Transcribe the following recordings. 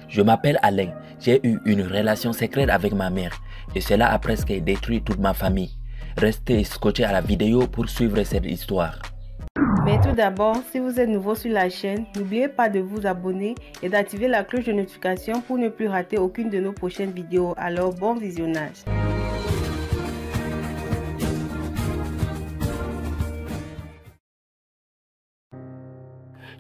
Je m'appelle Alain, j'ai eu une relation secrète avec ma mère et cela a presque détruit toute ma famille. Restez scotché à la vidéo pour suivre cette histoire. Mais tout d'abord, si vous êtes nouveau sur la chaîne, n'oubliez pas de vous abonner et d'activer la cloche de notification pour ne plus rater aucune de nos prochaines vidéos. Alors bon visionnage.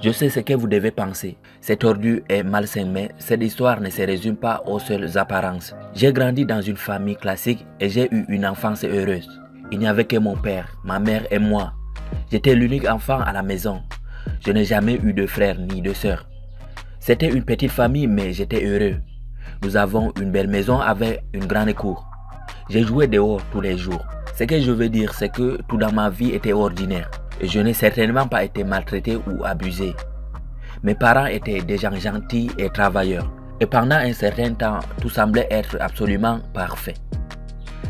Je sais ce que vous devez penser. C'est tordu et malsain, mais cette histoire ne se résume pas aux seules apparences. J'ai grandi dans une famille classique et j'ai eu une enfance heureuse. Il n'y avait que mon père, ma mère et moi. J'étais l'unique enfant à la maison. Je n'ai jamais eu de frères ni de sœurs. C'était une petite famille, mais j'étais heureux. Nous avons une belle maison avec une grande cour. J'ai joué dehors tous les jours. Ce que je veux dire, c'est que tout dans ma vie était ordinaire. Et je n'ai certainement pas été maltraité ou abusé. Mes parents étaient des gens gentils et travailleurs. Et pendant un certain temps, tout semblait être absolument parfait.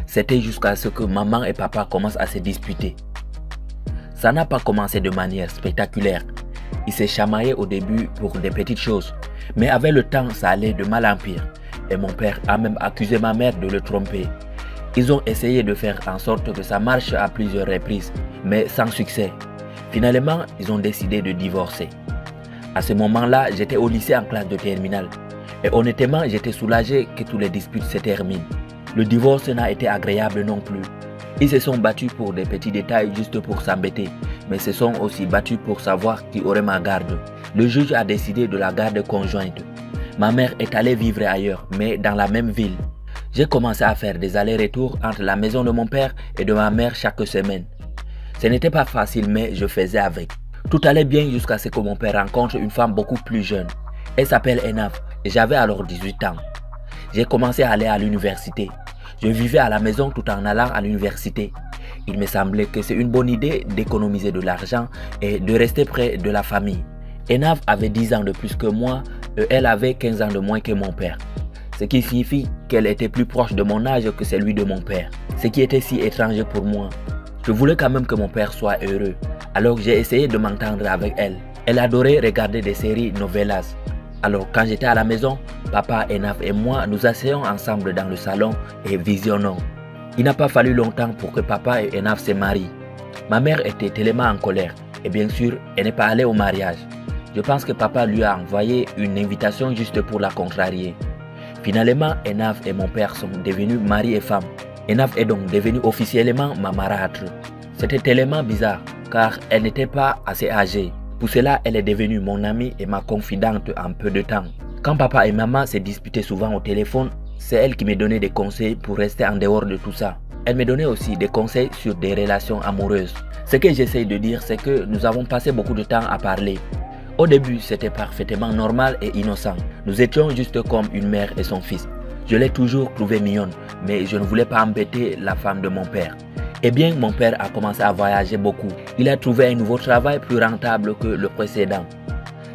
C'était jusqu'à ce que maman et papa commencent à se disputer. Ça n'a pas commencé de manière spectaculaire. Ils se chamaillaient au début pour des petites choses. Mais avec le temps, ça allait de mal en pire. Et mon père a même accusé ma mère de le tromper. Ils ont essayé de faire en sorte que ça marche à plusieurs reprises, mais sans succès. Finalement, ils ont décidé de divorcer. À ce moment-là, j'étais au lycée en classe de terminale. Et honnêtement, j'étais soulagé que tous les disputes se terminent. Le divorce n'a été agréable non plus. Ils se sont battus pour des petits détails juste pour s'embêter, mais se sont aussi battus pour savoir qui aurait ma garde. Le juge a décidé de la garde conjointe. Ma mère est allée vivre ailleurs, mais dans la même ville. J'ai commencé à faire des allers-retours entre la maison de mon père et de ma mère chaque semaine. Ce n'était pas facile, mais je faisais avec. Tout allait bien jusqu'à ce que mon père rencontre une femme beaucoup plus jeune. Elle s'appelle Enaf et j'avais alors 18 ans. J'ai commencé à aller à l'université. Je vivais à la maison tout en allant à l'université. Il me semblait que c'est une bonne idée d'économiser de l'argent et de rester près de la famille. Enaf avait 10 ans de plus que moi et elle avait 15 ans de moins que mon père. Ce qui signifie qu'elle était plus proche de mon âge que celui de mon père. Ce qui était si étrange pour moi. Je voulais quand même que mon père soit heureux. Alors j'ai essayé de m'entendre avec elle. Elle adorait regarder des séries novelas. Alors quand j'étais à la maison, papa, Enaf et moi nous asseyons ensemble dans le salon et visionnons. Il n'a pas fallu longtemps pour que papa et Enaf se marient. Ma mère était tellement en colère et bien sûr elle n'est pas allée au mariage. Je pense que papa lui a envoyé une invitation juste pour la contrarier. Finalement, Enaf et mon père sont devenus mari et femme. Enaf est donc devenue officiellement ma marâtre. C'était tellement bizarre car elle n'était pas assez âgée. Pour cela, elle est devenue mon amie et ma confidente en peu de temps. Quand papa et maman se disputaient souvent au téléphone, c'est elle qui me donnait des conseils pour rester en dehors de tout ça. Elle me donnait aussi des conseils sur des relations amoureuses. Ce que j'essaye de dire, c'est que nous avons passé beaucoup de temps à parler. Au début, c'était parfaitement normal et innocent. Nous étions juste comme une mère et son fils. Je l'ai toujours trouvée mignonne, mais je ne voulais pas embêter la femme de mon père. Eh bien, mon père a commencé à voyager beaucoup. Il a trouvé un nouveau travail plus rentable que le précédent.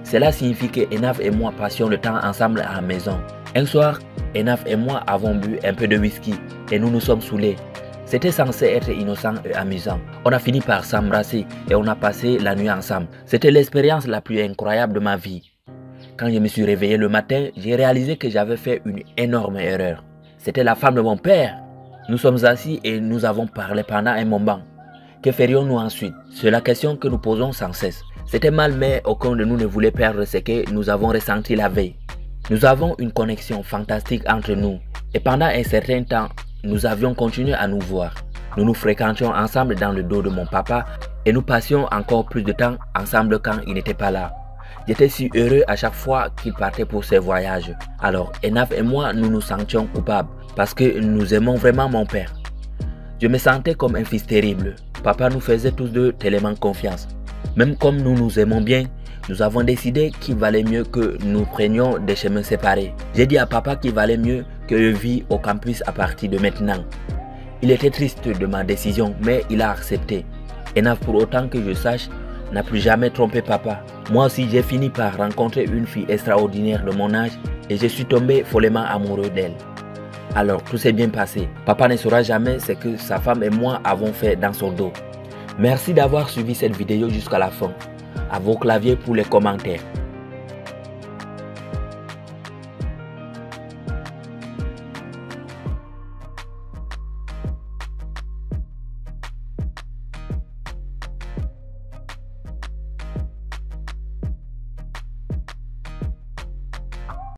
Cela signifie que Enaf et moi passions le temps ensemble à la maison. Un soir, Enaf et moi avons bu un peu de whisky et nous nous sommes saoulés. C'était censé être innocent et amusant. On a fini par s'embrasser et on a passé la nuit ensemble. C'était l'expérience la plus incroyable de ma vie. Quand je me suis réveillé le matin, j'ai réalisé que j'avais fait une énorme erreur. C'était la femme de mon père. Nous sommes assis et nous avons parlé pendant un moment. Que ferions-nous ensuite? C'est la question que nous posons sans cesse. C'était mal, mais aucun de nous ne voulait perdre ce que nous avons ressenti la veille. Nous avons une connexion fantastique entre nous. Et pendant un certain temps, nous avions continué à nous voir. Nous nous fréquentions ensemble dans le dos de mon papa et nous passions encore plus de temps ensemble quand il n'était pas là. J'étais si heureux à chaque fois qu'il partait pour ses voyages. Alors Enaf et moi, nous nous sentions coupables parce que nous aimons vraiment mon père. Je me sentais comme un fils terrible. Papa nous faisait tous deux tellement confiance. Même comme nous nous aimons bien, nous avons décidé qu'il valait mieux que nous prenions des chemins séparés. J'ai dit à papa qu'il valait mieux que je vis au campus à partir de maintenant. Il était triste de ma décision, mais il a accepté. Enaf, pour autant que je sache, n'a plus jamais trompé papa. Moi aussi, j'ai fini par rencontrer une fille extraordinaire de mon âge et je suis tombé follement amoureux d'elle. Alors, tout s'est bien passé. Papa ne saura jamais ce que sa femme et moi avons fait dans son dos. Merci d'avoir suivi cette vidéo jusqu'à la fin. À vos claviers pour les commentaires.